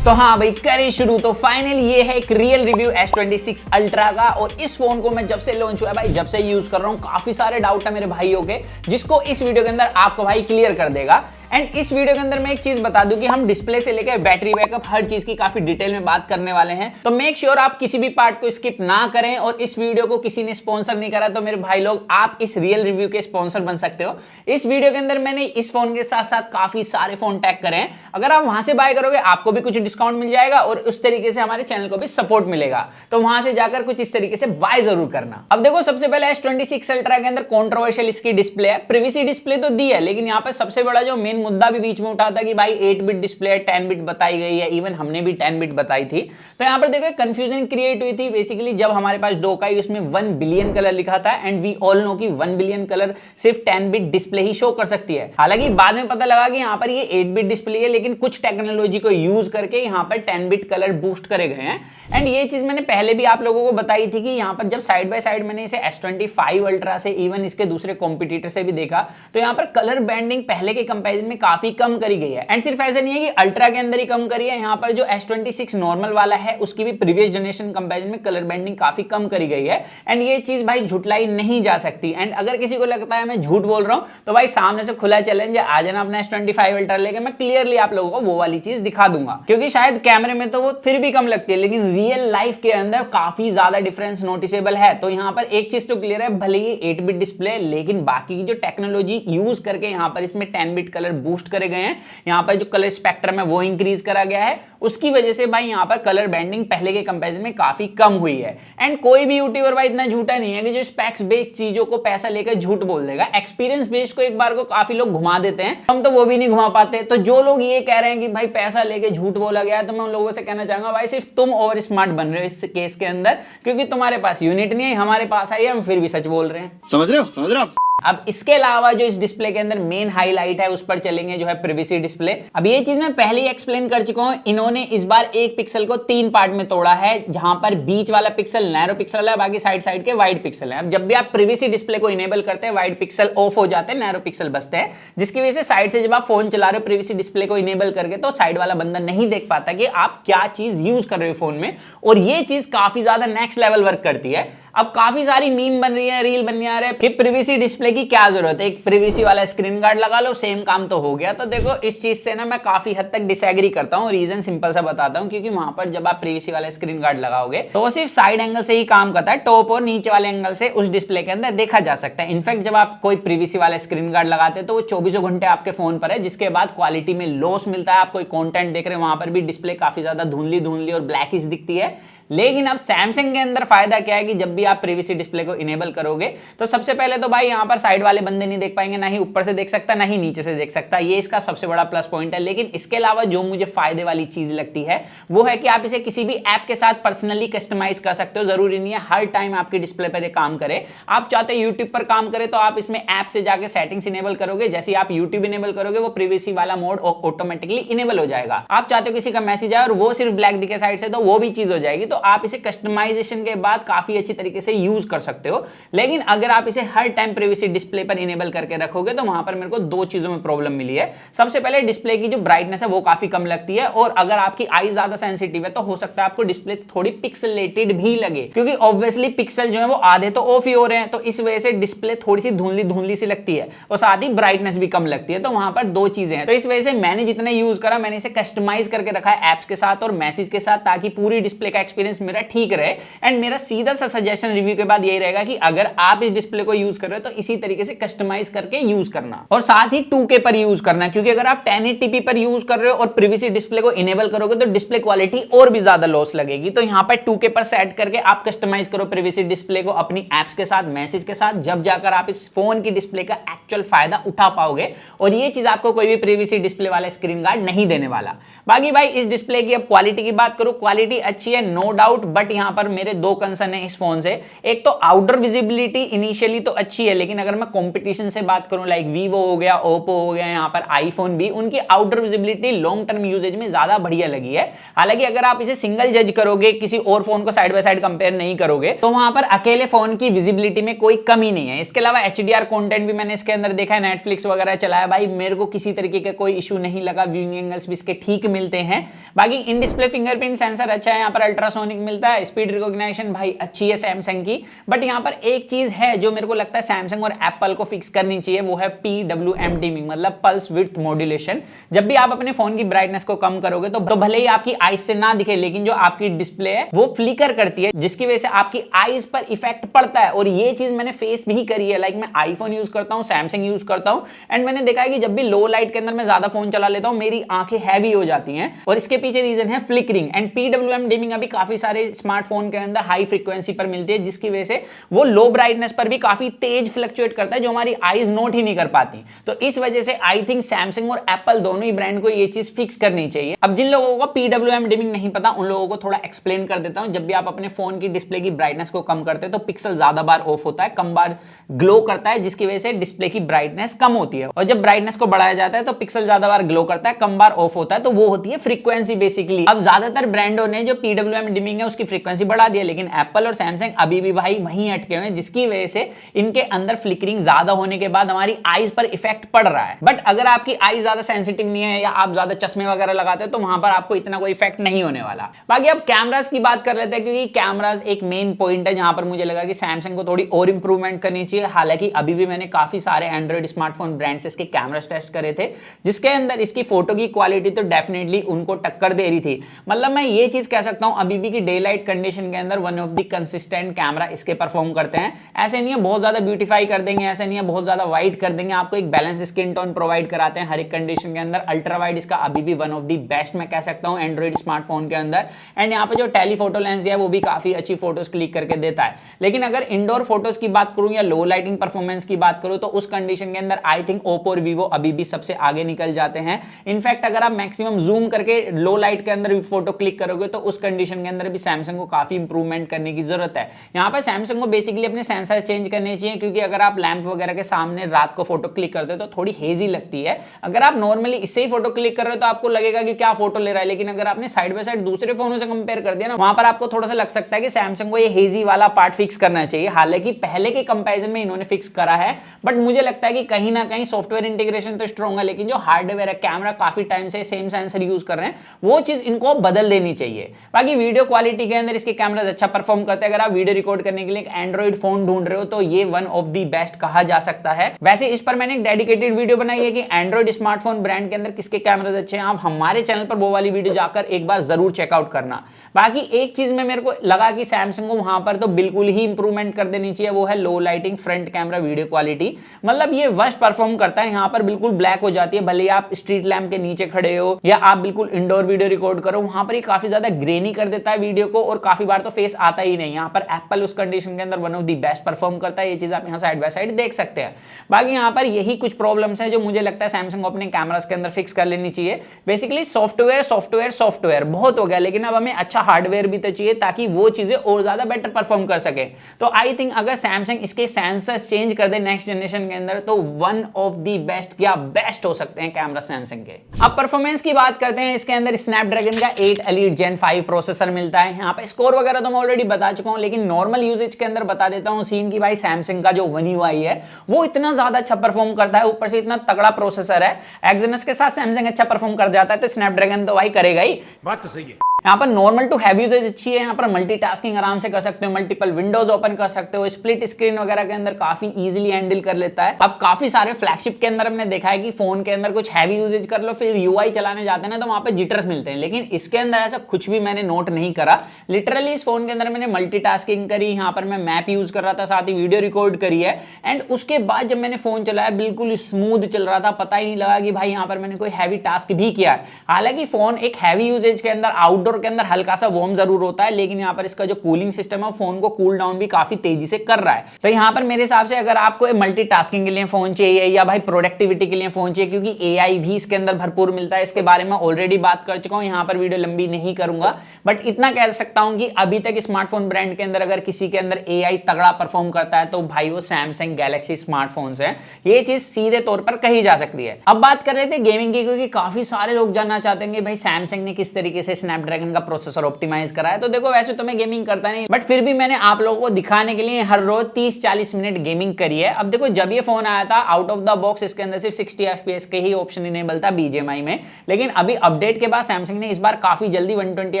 तो हाँ भाई करें शुरू। तो फाइनल ये है एक रियल रिव्यू S26 अल्ट्रा का। और इस फोन को मैं जब से लॉन्च हुआ है भाई, जब से यूज कर रहा हूँ, काफी सारे डाउट है मेरे भाइयों के, जिसको इस वीडियो के अंदर आपको भाई क्लियर कर देगा। एंड इस वीडियो के अंदर मैं एक चीज बता दूं कि हम डिस्प्ले से लेकर बैटरी बैकअप हर चीज की काफी डिटेल में बात करने वाले हैं। तो मेक श्योर आप किसी भी पार्ट को स्किप ना करें। और इस वीडियो को किसी ने स्पॉन्सर नहीं करा तो मेरे भाई लोग आप इस रियल रिव्यू के स्पॉन्सर बन सकते हो। इस वीडियो के अंदर मैंने इस फोन के साथ साथ काफी सारे फोन टैग करे हैं। अगर आप वहां से बाय करोगे आपको भी कुछ डिस्काउंट मिल जाएगा और उस तरीके से हमारे चैनल को भी सपोर्ट मिलेगा। तो वहां से जाकर कुछ इस तरीके से बाय जरूर करना। अब देखो, सबसे पहले S26 अल्ट्रा के अंदर कंट्रोवर्शियल इसकी डिस्प्ले है। प्रिवेसी डिस्प्ले तो दी है, लेकिन यहाँ पर सबसे बड़ा जो मेन मुद्दा भी बीच में उठा था कि भाई 8 बिट डिस्प्ले 10 बिट बताई गई है। इवन हमने भी 10 बिट बताई थी। तो यहाँ पर देखो कंफ्यूजन क्रिएट हुई थी बेसिकली जब हमारे पास डोकाई उसमें 1 बिलियन कलर लिखा था। एंड वी ऑल नो कि 1 बिलियन कलर सिर्फ 10 बिट डिस्प्ले ही शो कर सकती है। हालांकि बाद में पता लगा कि यहाँ पर ये 8 बिट डिस्प्ले है, लेकिन कुछ टेक्नोलॉजी को यूज करके यहाँ पर 10 बिट कलर बूस्ट करे गए हैं। एंड ये चीज मैंने पहले भी आप लोगों को बताई थी कि यहाँ पर जब साइड बाय साइड मैंने इसे S25 अल्ट्रा से इवन इसके दूसरे कॉम्पिटिटर से भी देखा तो यहाँ पर कलर बैंडिंग पहले के कंपैरिजन में काफी कम करी गई है। एंड सिर्फ ऐसा नहीं है कि अल्ट्रा के अंदर ही कम करी है, यहाँ पर जो S26 नॉर्मल वाला है उसकी भी प्रीवियस जनरेशन कंपैरिजन में कलर बैंडिंग काफी कम करी गई है। एंड ये चीज भाई झुटलाई नहीं जा सकती। एंड अगर किसी को लगता है मैं झूठ बोल रहा हूं तो भाई सामने से खुला चैलेंज है, आ जाना अपना S25 अल्ट्रा लेके, मैं क्लियरली आप लोगों को वो वाली चीज दिखा दूंगा। क्योंकि शायद कैमरे में तो वो फिर भी कम लगती है, लेकिन रियल लाइफ के अंदर काफी ज्यादा डिफरेंस नोटिसेबल है। तो यहाँ पर एक चीज तो क्लियर है, भले ही 8 बिट डिस्प्ले, लेकिन बाकी की जो टेक्नोलॉजी यूज करके यहाँ पर इसमें 10 बिट कलर बूस्ट करे गए हैं, यहाँ पर जो कलर स्पेक्ट्रम है वो इंक्रीज करा गया है, उसकी वजह से भाई यहाँ पर कलर बैंडिंग पहले के कंपैरिजन में काफी कम हुई है। एंड कोई भी यूट्यूबर भाई इतना झूठा नहीं है कि जो स्पेक्स बेस्ड चीजों को पैसा लेकर झूठ बोल देगा। एक्सपीरियंस बेस्ड को एक बार को काफी लोग घुमा देते हैं, हम तो वो भी नहीं घुमा पाते। तो जो लोग ये कह रहे हैं कि भाई पैसा लेके झूठ बोला गया है, तो मैं उन लोगों से कहना चाहूंगा भाई सिर्फ तुम ओवर स्मार्ट बन रहे हो इस केस के अंदर, क्योंकि तुम्हारे पास यूनिट नहीं है, हमारे पास आई है, हम फिर भी सच बोल रहे हैं। समझ रहे हो आप? अब इसके अलावा जो इस डिस्प्ले के अंदर मेन हाईलाइट है उस पर चलेंगे, जो है प्रिवेसी डिस्प्ले। अब ये चीज मैं पहले ही एक्सप्लेन कर चुका हूं, इन्होंने इस बार एक पिक्सल को 3 पार्ट में तोड़ा है, जहां पर बीच वाला पिक्सल नैरो पिक्सल है, बाकी साइड के वाइड पिक्सल है। अब जब भी आप प्रिवेसी डिस्प्ले को इनेबल करते हैं वाइड पिक्सल ऑफ हो जाते हैं, नैरो पिक्सल बचते हैं, जिसकी वजह से साइड से जब आप फोन चला रहे हो प्रिवेसी डिस्प्ले को इनेबल करके, तो साइड वाला बंदा नहीं देख पाता कि आप क्या चीज यूज कर रहे हो फोन में। और ये चीज काफी ज्यादा नेक्स्ट लेवल वर्क करती है। अब काफी सारी मीम बन रही है, रील बन रहा है, फिर प्रिवेसी डिस्प्ले की क्या जरूरत है, एक प्रिवेसी वाला स्क्रीन गार्ड लगा लो, सेम काम तो हो गया। तो देखो इस चीज से ना मैं काफी हद तक डिसएग्री करता हूं। रीजन सिंपल सा बताता हूं, क्योंकि वहां पर जब आप प्रिवेसी वाला स्क्रीन गार्ड लगाओगे तो वो सिर्फ साइड एंगल से ही काम करता है, टॉप और नीचे वाले एंगल से उस डिस्प्ले के अंदर देखा जा सकता है। इनफैक्ट जब आप कोई प्रिवेसी वाला स्क्रीन गार्ड लगाते हैं तो वो 24 घंटे आपके फोन पर है, जिसके बाद क्वालिटी में लॉस मिलता है। आप कोई कंटेंट देख रहे हैं वहां पर भी डिस्प्ले काफी ज्यादा धुंधली और ब्लैकिश दिखती है। लेकिन अब सैमसंग के अंदर फायदा क्या है कि जब भी आप प्रिवेसी डिस्प्ले को इनेबल करोगे तो सबसे पहले तो भाई यहाँ पर साइड वाले बंदे नहीं देख पाएंगे, ना ही ऊपर से देख सकता, ना ही नीचे से देख सकता। ये इसका सबसे बड़ा प्लस पॉइंट है। लेकिन इसके अलावा जो मुझे फायदे वाली चीज लगती है वो है कि आप इसे किसी भी ऐप के साथ पर्सनली कस्टमाइज कर सकते हो। जरूरी नहीं है हर टाइम आपकी डिस्प्ले पर काम करे। आप चाहते हो यूट्यूब पर काम करे तो आप इसमें ऐप से जाकर सेटिंग्स इनेबल करोगे, जैसे आप यूट्यूब इनेबल करोगे वो प्रिवेसी वाला मोड ऑटोमेटिकली इनेबल हो जाएगा। आप चाहते हो किसी का मैसेज आए और वो सिर्फ ब्लैक दिखे साइड से, तो वो भी चीज हो जाएगी। तो आप इसे कस्टमाइजेशन के बाद काफी अच्छी तरीके से यूज कर सकते हो। लेकिन अगर आप इसे हर टाइम प्रिवेसी डिस्प्ले पर इनेबल करके रखोगे तो वहां पर मेरे को 2 चीजों में प्रॉब्लम मिली है। सबसे पहले डिस्प्ले की जो ब्राइटनेस है वो काफी कम लगती है, और अगर आपकी आई ज्यादा सेंसिटिव है तो हो सकता है आपको डिस्प्ले थोड़ी पिक्सेलेटेड भी लगे, क्योंकि ऑब्वियसली पिक्सल जो है वो आधे तो ऑफ ही हो रहे हैं, तो इस वजह से डिस्प्ले थोड़ी सी धुंधली सी लगती है और साथ ही ब्राइटनेस भी कम लगती है। तो वहां पर 2 चीजें हैं। तो इस वजह से मैंने जितने यूज करा मैंने इसे कस्टमाइज करके रखा है एप्स के साथ और मैसेज के साथ, ताकि पूरी डिस्प्ले का एक्सपीरियंस मेरा ठीक रहे। एंड मेरा सीधा सा सजेशन रिव्यू के बाद यही रहेगा कि अगर आप इस डिस्प्ले को यूज कर रहे हो तो इसी तरीके से कस्टमाइज करके यूज करना, और साथ ही 2K पर यूज करना, क्योंकि अगर आप 1080p पर यूज कर रहे हो और प्रिवेसी डिस्प्ले को इनेबल करोगे तो डिस्प्ले क्वालिटी और भी ज्यादा लॉस लगेगी। तो यहां पर 2K पर सेट करके आप कस्टमाइज करो प्रिवेसी डिस्प्ले को अपनी एप्स के साथ, मैसेज के साथ, जब जाकर आप इस फोन की डिस्प्ले का एक्चुअल फायदा उठा पाओगे। और ये चीज आपको कोई भी प्रिवेसी डिस्प्ले वाला स्क्रीन गार्ड नहीं देने वाला। बाकी भाई इस डिस्प्ले की अब क्वालिटी की बात करूं, क्वालिटी अच्छी है नो डाउट, बट यहां पर मेरे 2 कंसर्न है इस फोन से। से। एक तो आउटडोर विजिबिलिटी इनिशियली तो अच्छी है, लेकिन अगर मैं कंपटीशन से बात करूं लाइक वीवो हो गया, ओप्पो हो गया, यहाँ पर आईफोन भी, उनकी outdoor visibility long term usage में ज्यादा बढ़िया लगी है। हालांकि अगर आप इसे सिंगल जज करोगे, किसी और फोन को साइड बाय साइड कंपेयर नहीं करोगे, तो वहां पर अकेले फोन की विजिबिलिटी में कोई कमी नहीं है। इसके अलावा HDR कंटेंट भी मैंने इसके अंदर देखा है, नेटफ्लिक्स वगैरह चलाया भाई, मेरे को किसी तरीके का कोई इशू नहीं लगा, व्यूइंग एंगल्स भी इसके ठीक मिलते हैं। बाकी इन डिस्प्ले फिंगरप्रिंट सेंसर अच्छा है, यहाँ पर अल्ट्रासोनिक मिलता है, स्पीड रिकॉग्निशन भाई अच्छी है सैमसंग की। बट यहाँ पर एक चीज है जो मेरे को लगता है सैमसंग और एप्पल को फिक्स करनी चाहिए, वो है PWM डिमिंग, मतलब पल्स विड्थ मॉड्यूलेशन। जब भी आप अपने फोन की ब्राइटनेस को कम करोगे तो भले ही आपकी आईज से ना दिखे, लेकिन जो आपकी डिस्प्ले है वो फ्लिकर करती है, जिसकी वजह से आपकी आईज पर इफेक्ट पड़ता है। और ये चीज मैंने फेस भी करी है, लाइक मैं आईफोन यूज करता हूं, सैमसंग यूज करता हूं, एंड मैंने देखा है कि जब भी लो लाइट के अंदर मैं ज्यादा फोन चला लेता हूं, मेरी आंखें हैवी हो जाती हैं, और इसके पीछे रीजन है फ्लिकरिंग। एंड PWM डिमिंग अभी काफी सारे स्मार्टफोन के अंदर हाई फ्रीक्वेंसी पर मिलती है, जिसकी वजह से वो लो ब्राइटनेस पर भी काफी तेज फ्लक्चुएट करता है, जो हमारी आईज नोट ही नहीं कर पाती। तो इस वजह से आई थिंक सैमसंग और एप्पल दोनों ही ब्रांड को ये चीज फिक्स करनी चाहिए। अब जिन लोगों को PWM डिमिंग नहीं पता, उन लोगों को थोड़ा एक्सप्लेन कर देता हूं। जब भी आप अपने फोन की डिस्प्ले की ब्राइटनेस को कम करते हैं तो पिक्सल ज्यादा बार ऑफ होता है, कम बार ग्लो करता है, जिसकी वजह से डिस्प्ले की ब्राइटनेस कम होती है। और जब ब्राइटनेस को बढ़ाया जाता है तो पिक्सल ज्यादा बार ग्लो करता है, कम बार ऑफ होता है, तो वो होती है फ्रीक्वेंसी बेसिकली। अब ज्यादातर ब्रांडों ने जो PWM डिमिंग है उसकी फ्रीक्वेंसी बढ़ा दी है, लेकिन एप्पल और सैमसंग अभी भी भाई वहीं अटके हुए हैं, जिसकी वजह से इनके अंदर फ्लिकरिंग ज्यादा होने के बाद हमारी आईज पर इफेक्ट पड़ रहा है। बट अगर आपकी आईज ज्यादा सेंसिटिव नहीं है, या आप ज्यादा चश्मे वगैरह लगाते हो, तो वहां पर आपको इतना कोई इफेक्ट नहीं होने वाला। बाकी अब कैमरास की बात कर लेते हैं, क्योंकि कैमरास एक मेन पॉइंट है जहां पर मुझे लगा कि सैमसंग को थोड़ी और इंप्रूवमेंट करनी चाहिए। हालांकि अभी भी मैंने काफी सारे एंड्रॉइड स्मार्टफोन ब्रांड्स इसके कैमरास टेस्ट करे थे, जिसके अंदर इसकी फोटो की क्वालिटी तो डेफिनेटली उनको टक्कर दे रही थी। मतलब मैं ये चीज कह सकता हूं अभी भी कि डे लाइट कंडीशन के अंदर one of the consistent camera इसके परफॉर्म करते हैं। ऐसे नहीं है बहुत ज्यादा ब्यूटीफाई कर देंगे, ऐसे नहीं है बहुत ज्यादा वाइट कर देंगे, आपको एक बैलेंस स्किन टोन प्रोवाइड कराते हैं हर एक कंडीशन के अंदर। अल्ट्रा वाइड इसका अभी भी वन ऑफ द बेस्ट मैं कह सकता हूं एंड्रॉइड स्मार्टफोन के अंदर। एंड यहाँ पे जो टेलीफोटो लेंस दिया है वो भी काफी अच्छी फोटोज क्लिक करके देता है। लेकिन अगर इंडोर फोटोज की बात करूं या लो लाइटिंग परफॉर्मेंस की बात करूं, तो उस कंडीशन के अंदर आई थिंक ओप्पो और वीवो अभी भी सबसे आगे निकल जाते हैं। इनफैक्ट अगर आप मैक्सिमम जूम करके लो लाइट के अंदर भी फोटो क्लिक करोगे, तो उस कंडीशन के अंदर भी सैमसंग को काफी इंप्रूवमेंट करने की जरूरत है। यहाँ पर सैमसंग को बेसिकली अपने सेंसर चेंज करने चाहिए, क्योंकि अगर आप लैंप वगैरह के सामने रात को फोटो क्लिक करते हो तो थोड़ी हेजी लगती है। अगर आप नॉर्मली इससे ही फोटो क्लिक कर रहे हो तो आपको लगेगा कि क्या फोटो ले रहा है, लेकिन अगर आपने साइड बाय साइड दूसरे फोनों से कंपेयर कर दिया ना, वहां पर आपको थोड़ा सा लग सकता है कि सैमसंग को ये हेजी वाला पार्ट फिक्स करना चाहिए। हालांकि पहले के कंपैरिजन में इन्होंने फिक्स करा है, बट मुझे लगता है कि कहीं ना कहीं सॉफ्टवेयर इंटीग्रेशन तो स्ट्रॉन्ग है, लेकिन जो हार्डवेयर है, कैमरा काफी टाइम से सेम सेंसर यूज कर रहे हैं, वो चीज इनको बदल देनी चाहिए। बाकी वीडियो क्वालिटी के अंदर इसके कैमरास अच्छा परफॉर्म करते हैं। अगर आप वीडियो रिकॉर्ड करने के लिए एक एंड्रॉइड फोन ढूंढ रहे हो तो ये वन ऑफ द बेस्ट कहा जा सकता है। वैसे इस पर मैंने एक डेडिकेटेड वीडियो बनाई है कि एंड्रॉइड स्मार्टफोन ब्रांड के अंदर किसके कैमरास अच्छे हैं। आप हमारे चैनल पर वो वाली वीडियो जाकर एक बार जरूर चेकआउट करना। बाकी एक चीज में मेरे को लगा कि सैमसंग को वहां पर तो बिल्कुल ही इंप्रूवमेंट कर देनी चाहिए, वो है low lighting front camera video quality. मतलब ये वर्स्ट परफॉर्म करता है, यहाँ पर बिल्कुल ब्लैक हो जाती है, भले आप स्ट्रीट लैम्प के नीचे खड़े हो या आप बिल्कुल इंडोर वीडियो रिकॉर्ड करो, वहां पर ये काफी ज्यादा ग्रेनी कर देता है वीडियो को, और काफी बार तो फेस आता ही नहीं। यहाँ पर एप्पल उस कंडीशन के अंदर one of the best perform करता है, ये चीज आप यहाँ साइड बाय साइड देख सकते हैं। बाकी यहाँ पर यही कुछ प्रॉब्लम्स हैं जो मुझे लगता है सैमसंग को अपने कैमरास के अंदर फिक्स कर लेनी चाहिए। बेसिकली सॉफ्टवेयर सॉफ्टवेयर सॉफ्टवेयर बहुत हो गया, लेकिन अब हमें अच्छा हार्डवेयर भी तो चाहिए ताकि वो चीजें और ज्यादा बेटर परफॉर्म कर सके। तो आई थिंक अगर सैमसंग इसके सेंसर्स चेंज कर दे नेक्स्ट जनरेशन के अंदर, तो वन ऑफ द बेस्ट या बेस्ट हो सकते हैं कैमरा सैमसंग के। अब परफॉर्मेंस की बात करते हैं, इसके अंदर स्नैपड्रैगन का 8 एलीट जेन 5 प्रोसेसर मिलता है। यहाँ पे स्कोर वगैरह तो मैं ऑलरेडी बता चुका हूं, लेकिन नॉर्मल यूजेज के अंदर बता देता हूं सीन की भाई सैमसंग का जो वन यूआई है वो इतना ज्यादा अच्छा परफॉर्म करता है, ऊपर से इतना तगड़ा प्रोसेसर है। एक्सिनोस के साथ सैमसंग अच्छा परफॉर्म कर जाता है, तो स्नैपड्रैगन तो भाई करेगा ही। बात तो सही है। यहाँ पर नॉर्मल टू हैवी यूजेज अच्छी है, यहाँ पर मल्टीटास्किंग आराम से कर सकते हो, मल्टीपल विंडोज ओपन कर सकते हो, स्प्लिट स्क्रीन वगैरह के अंदर काफी इजीली हैंडल कर लेता है। अब काफी सारे फ्लैगशिप के अंदर हमने देखा है कि फोन के अंदर कुछ हैवी यूजेज कर लो, फिर यूआई चलाने जाते हैं ना तो वहां पे जिटर्स मिलते हैं, लेकिन इसके अंदर ऐसा कुछ भी मैंने नोट नहीं करा। लिटरली इस फोन के अंदर मैंने मल्टीटास्किंग करी, यहाँ पर मैं मैप यूज कर रहा था, साथ ही वीडियो रिकॉर्ड करी है, एंड उसके बाद जब मैंने फोन चलाया बिल्कुल स्मूथ चल रहा था, पता ही नहीं लगा कि भाई यहाँ पर मैंने कोई हैवी टास्क भी किया है। हालांकि फोन एक हैवी यूजेज के अंदर आउटडोर आउटडोर के अंदर हल्का सा वार्म जरूर होता है, लेकिन यहाँ पर इसका जो कूलिंग सिस्टम है फोन को कूल डाउन भी काफी तेजी से कर रहा है। तो यहाँ पर मेरे हिसाब से अगर आपको मल्टीटास्किंग के लिए फोन चाहिए या भाई प्रोडक्टिविटी के लिए फोन चाहिए, क्योंकि एआई भी इसके अंदर भरपूर मिलता है, इसके बारे में ऑलरेडी बात कर चुका हूं, यहाँ पर वीडियो लंबी नहीं करूंगा, बट इतना कह सकता हूं कि अभी तक स्मार्टफोन ब्रांड के अंदर अगर किसी के अंदर एआई तगड़ा परफॉर्म करता है तो भाई वो सैमसंग गैलेक्सी स्मार्टफोन्स हैं। ये चीज सीधे तौर पर कही जा सकती है। अब बात कर रहे थे गेमिंग की, क्योंकि काफी सारे लोग जानना चाहते हैं भाई सैमसंग ने किस तरीके से स्नैपड्रैगन का प्रोसेसर ऑप्टिमाइज करा है। तो देखो वैसे तो मैं गेमिंग करता नहीं, बट फिर भी मैंने आप लोगों को दिखाने के लिए हर रोज 30-40 मिनट गेमिंग करी है। अब देखो जब ये फोन आया था आउट ऑफ द बॉक्स इसके अंदर सिर्फ 60 FPS के ही ऑप्शन इनेबल था BGMI में, लेकिन अभी अपडेट के बाद सैमसंग ने इस बार काफी जल्दी 120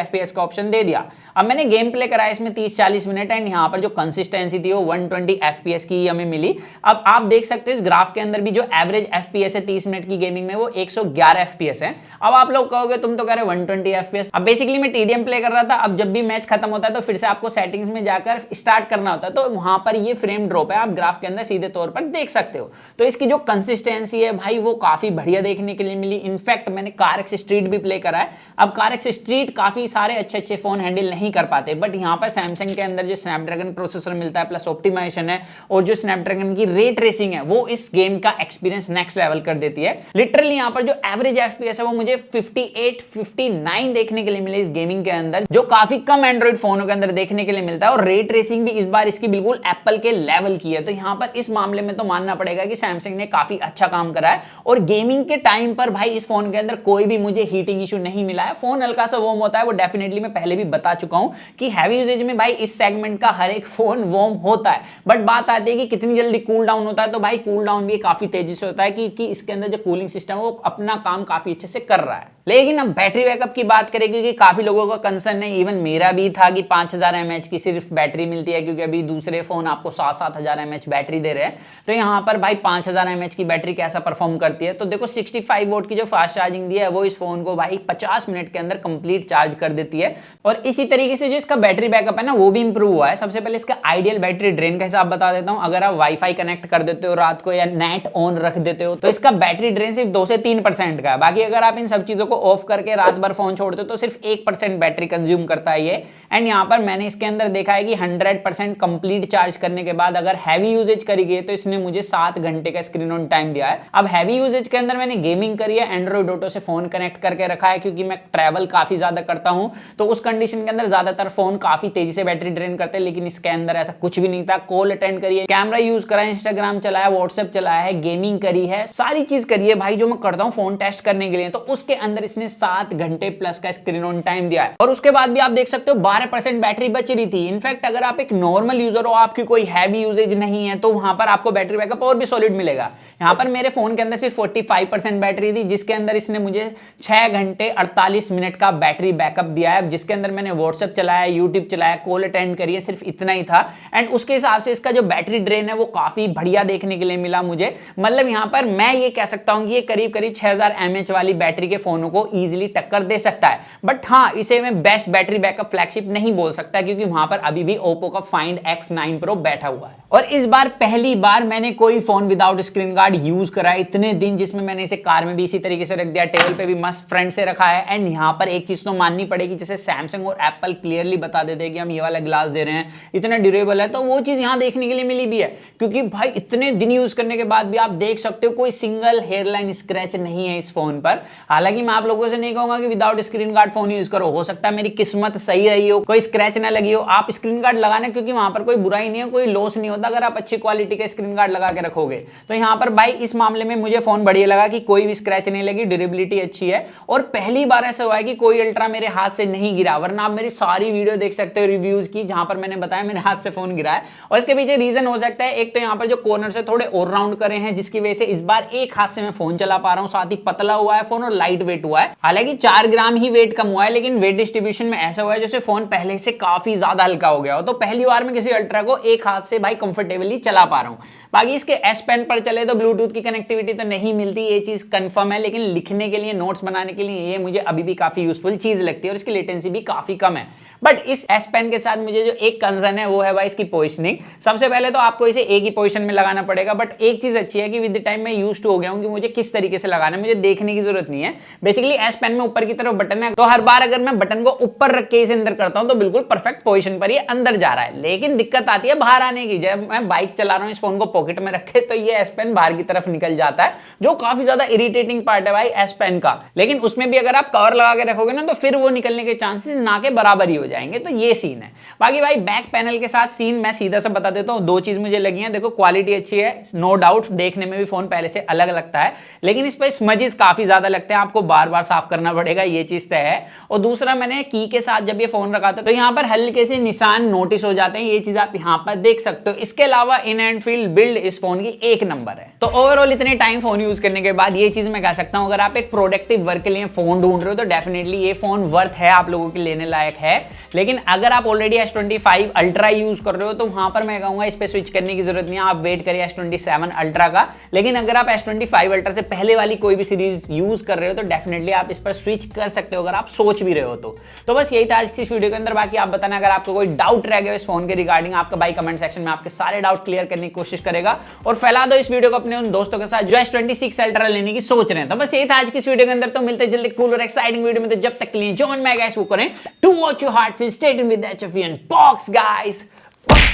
FPS का ऑप्शन दे दिया। अब मैंने गेम प्ले कराया इसमें 30-40 मिनट एंड यहाँ पर जो कंसिस्टेंसी थी वो 120 FPS की हमें मिली। अब आप देख सकते हो इस ग्राफ के अंदर भी जो एवरेज FPS है 30 मिनट की गेमिंग में वो 111 FPS है। अब आप लोग कहोगे तुम तो कह रहे 120 FPS। अब बेसिकली मैं TDM प्ले कर रहा था, अब जब भी मैच खत्म होता है तो फिर से आपको सेटिंग्स में जाकर स्टार्ट करना होता है, तो वहां पर ये फ्रेम ड्रॉप है, आप ग्राफ के अंदर सीधे तौर पर देख सकते हो। तो इसकी जो कंसिस्टेंसी है भाई वो काफी बढ़िया देखने के लिए मिली। इनफैक्ट मैंने CarX स्ट्रीट भी प्ले करा है। अब CarX स्ट्रीट काफी सारे अच्छे फोन हैंडल नहीं कर पाते, बट यहाँ पर सैमसंग के अंदर जो स्नैपड्रैगन प्रोसेसर मिलता है प्लस ऑप्टिमाइजेशन है और जो स्नैपड्रैगन की रे ट्रेसिंग है वो इस गेम का एक्सपीरियंस नेक्स्ट लेवल कर देती है। लिटरली यहाँ पर जो एवरेज FPS है वो मुझे 58-59 देखने के लिए मिले इस गेमिंग के अंदर, जो काफी कम एंड्रॉइड फोनों के अंदर देखने के लिए मिलता है। और रे ट्रेसिंग भी इस बार इसकी बिल्कुल एप्पल के लेवल की है। तो यहाँ पर इस मामले में तो मानना पड़ेगा कि सैमसंग ने काफी अच्छा काम करा है। और गेमिंग के टाइम पर भाई इस फोन के अंदर कोई भी मुझे हीटिंग इशू नहीं मिला है। फोन हल्का सा वार्म होता है, वो डेफिनेटली मैं पहले भी बता चुका हूं कि हैवी यूजेज में भाई इस सेगमेंट का हर एक फोन वार्म होता है, बट बात आती है कि कितनी जल्दी कूल डाउन होता है। तो भाई कूल डाउन भी काफी तेजी से होता है क्योंकि इसके अंदर जो कूलिंग सिस्टम है वो अपना काम काफी अच्छे से कर रहा है। लेकिन अब बैटरी बैकअप की बात करें, क्योंकि काफी लोगों का कंसर्न है, इवन मेरा भी था कि 5000 mAh की सिर्फ बैटरी मिलती है, क्योंकि अभी दूसरे फोन आपको 7-7000 mAh बैटरी दे रहे हैं। तो यहाँ पर भाई 5000 mAh की बैटरी कैसा परफॉर्म करती है। तो देखो 65 वोल्ट की जो फास्ट चार्जिंग दी है वो इस फोन को भाई 50 मिनट के अंदर कंप्लीट चार्ज कर देती है। और इसी तरीके से जो इसका बैटरी बैकअप है ना वो भी इंप्रूव हुआ है। सबसे पहले इसका आइडियल बैटरी ड्रेन का हिसाब बता देता हूँ। अगर आप वाईफाई कनेक्ट कर देते हो रात को या नेट ऑन रख देते हो तो इसका बैटरी ड्रेन सिर्फ 2 से 3% का है। बाकी अगर आप इन सब चीजों को ऑफ करके रात भर फोन छोड़ते हो तो सिर्फ 1% बैटरी कंज्यूम करता है ये। एंड यहाँ पर मैंने इसके अंदर देखा है कि 100% कंप्लीट चार्ज करने के बाद अगर हैवी यूजेज करी गई तो इसने मुझे 7 घंटे का स्क्रीन ऑन टाइम दिया है। अब हैवी यूजेज के अंदर मैंने गेमिंग करी है, एंड्रॉइड ऑटो से फोन कनेक्ट करके रखा है, क्योंकि मैं ट्रैवल काफी ज्यादा करता हूं, तो उस कंडीशन के अंदर ज्यादातर फोन काफी तेजी से बैटरी ड्रेन करते हैं। लेकिन इसके अंदर ऐसा कुछ भी नहीं था। कॉल अटेंड करी है, कैमरा यूज करा है, इंस्टाग्राम चलाया, व्हाट्सएप चलाया है, गेमिंग करी है, सारी चीज करी है भाई जो मैं करता हूं फोन टेस्ट करने के लिए। तो उसके अंदर इसने 7 घंटे प्लस का स्क्रीन ऑन टाइम दिया है। और उसके बाद भी आप देख सकते हो 12% बैटरी बच रही थी। इनफैक्ट अगर आप एक नॉर्मल यूजर हो, आपकी कोई हैवी यूजेज नहीं है, तो वहां पर आपको बैटरी बैकअप और भी सॉलिड मिलेगा। यहां पर मेरे फोन के अंदर सिर्फ 45% बैटरी थी, जिसके अंदर इसने मुझे 6 घंटे 48 मिनट का बैटरी बैकअप दिया है, जिसके अंदर मैंने व्हाट्सएप चलाया, यूट्यूब चलाया, कॉल अटेंड करी है, सिर्फ इतना ही था। एंड उसके हिसाब से इसका जो बैटरी ड्रेन है वो काफी बढ़िया देखने के लिए मिला मुझे। मतलब यहां पर मैं ये कह सकता हूं कि ये करीब 6000 mAh वाली बैटरी के फोनों को इजीली टक्कर दे सकता है। बट हाँ, इसे मैं बेस्ट बैटरी बैकअप फ्लैगशिप नहीं बोल सकता, क्योंकि वहां पर अभी भी ओप्पो का फाइंड X9 Pro बैठा हुआ है। और इस बार पहली बार मैंने कोई phone without screen guard use करा है इतने दिन, जिसमें मैंने इसे कार में भी इसी तरीके से रख दिया, टेबल पे भी मस्त फ्रंट से रखा है। एंड यहाँ पर एक चीज तो माननी पड़ेगी, जैसे सैमसंग और एप्पल क्लियरली बता देते हैं कि हम ये वाला ग्लास दे रहे हैं, इतना ड्यूरेबल है, तो वो चीज यहाँ देखने के लिए मिली भी है। क्योंकि भाई इतने दिन यूज करने के बाद भी आप देख सकते हो कोई सिंगल हेयरलाइन स्क्रैच नहीं है इस फोन पर। हालांकि मैं आप लोगों से नहीं कहूंगा कि without screen guard phone use करो, हो सकता है मेरी किस्मत सही रही हो, कोई स्क्रैच ना लगी हो। आप स्क्रीन गार्ड लगाना, क्योंकि वहां पर कोई बुराई नहीं है, कोई लॉस नहीं होता अगर आप अच्छी क्वालिटी का स्क्रीन गार्ड लगा के रखोगे। तो यहाँ पर भाई इस मामले में मुझे फोन बढ़िया लगा कि कोई भी स्क्रैच नहीं लगी, ड्यूरेबिलिटी अच्छी है। और पहली बार ऐसा हुआ है कि कोई अल्ट्रा मेरे हाथ से नहीं गिरा, वरना आप मेरी सारी वीडियो देख सकते हो रिव्यूज की, जहां पर मैंने बताया मेरे हाथ से फोन गिरा है। और इसके पीछे रीजन हो सकता है, एक तो यहाँ पर जो कॉर्नर से थोड़े और राउंड करे हैं, जिसकी वजह से इस बार एक हाथ से मैं फोन चला पा रहा हूँ, साथ ही पतला हुआ है फोन और लाइट वेट हुआ है। हालांकि 4 ग्राम ही वेट कम हुआ है, लेकिन वेट डिस्ट्रीब्यूशन में ऐसा हुआ है जैसे फोन पहले से काफी ज्यादा हल्का हो गया हो। तो पहली बार मैं किसी अल्ट्रा को एक हाथ से भाई कंफर्टेबली चला पा रहा हूं। बाकी इसके एस पेन पर चले तो ब्लूटूथ की कनेक्टिविटी तो नहीं मिलती, ये चीज कंफर्म है, लेकिन लिखने के लिए, नोट्स बनाने के लिए ये मुझे अभी भी काफी यूजफुल चीज लगती है और इसकी लेटेंसी भी काफी कम है। बट इस एस पेन के साथ मुझे जो एक कंसर्न है वो है भाई इसकी पोजिशनिंग। सबसे पहले तो आपको इसे एक ही पोजीशन में लगाना पड़ेगा, बट एक चीज अच्छी है कि विद द टाइम मैं यूज्ड हो गया हूं कि मुझे किस तरीके से लगाना है, मुझे देखने की जरूरत नहीं है। बेसिकली एस पेन में ऊपर की तरफ बटन है, तो हर बार बार अगर मैं बटन को ऊपर रख के इसे अंदर करता हूं तो बिल्कुल परफेक्ट पोजीशन पर ये अंदर जा रहा है, लेकिन दिक्कत आती है बाहर आने की। जब मैं बाइक चला रहा हूं इस फोन को पॉकेट में रखे तो ये एस पेन बाहर की तरफ निकल जाता है, जो काफी ज्यादा इरिटेटिंग पार्ट है भाई एस पेन का। लेकिन उसमें भी अगर आप कवर लगा के रखोगे ना तो फिर वो निकलने के चांसेस ना के बराबर ही हो जाएंगे। तो ये सीन है। बाकी भाई बैक पैनल के साथ सीन मैं सीधा सा बता देता हूं। दो चीज मुझे लगी है, देखो क्वालिटी अच्छी है, नो डाउट, देखने में भी फोन पहले से अलग लगता है, लेकिन इस पर स्मजेस काफी ज्यादा लगते हैं, आपको बार बार साफ करना पड़ेगा, ये चीज तय है। और दूसरा, मैंने की के साथ जब ये फोन रखा था तो यहां पर हल्के से निशान नोटिस हो जाते हैं, ये चीज आप यहां पर देख सकते हो। इसके अलावा इन एंड फील बिल्ड इस फोन की एक नंबर है। तो ओवरऑल इतने टाइम फोन यूज करने के बाद ये चीज मैं कह सकता हूं, अगर आप एक प्रोडक्टिव वर्क के लिए फोन ढूंढ रहे हो तो डेफिनेटली ये फोन वर्थ है, आप लोगों के लेने लायक है। लेकिन अगर आप ऑलरेडी S25 अल्ट्रा यूज कर रहे हो तो वहां पर मैं कहूंगा इस पे स्विच करने की जरूरत नहीं है, आप वेट करिए S27 अल्ट्रा का। लेकिन अगर आप S25 अल्ट्रा से पहले वाली कोई भी सीरीज यूज कर रहे हो तो डेफिनेटली आप इस पर स्विच कर सकते हो, अगर आप सोच भी रहे हो तो बस यही था आज की इस वीडियो के अंदर। बाकी आप बताना अगर आपको कोई डाउट रह गया इस फोन के रिगार्डिंग, आपका भाई कमेंट सेक्शन में आपके सारे डाउट क्लियर करने की कोशिश करेगा, और फैला दो इस वीडियो को अपने उन दोस्तों के साथ जो S26 अल्ट्रा लेने की सोच रहे हैं। तो बस यही था आज की इस वीडियो के अंदर। तो मिलते हैं जल्दी कूल और एक्साइटिंग वीडियो में, तो जब तक के लिए जॉन मैं गाइस वो करें to watch your heart feel, stay tuned with HFE and Box guys।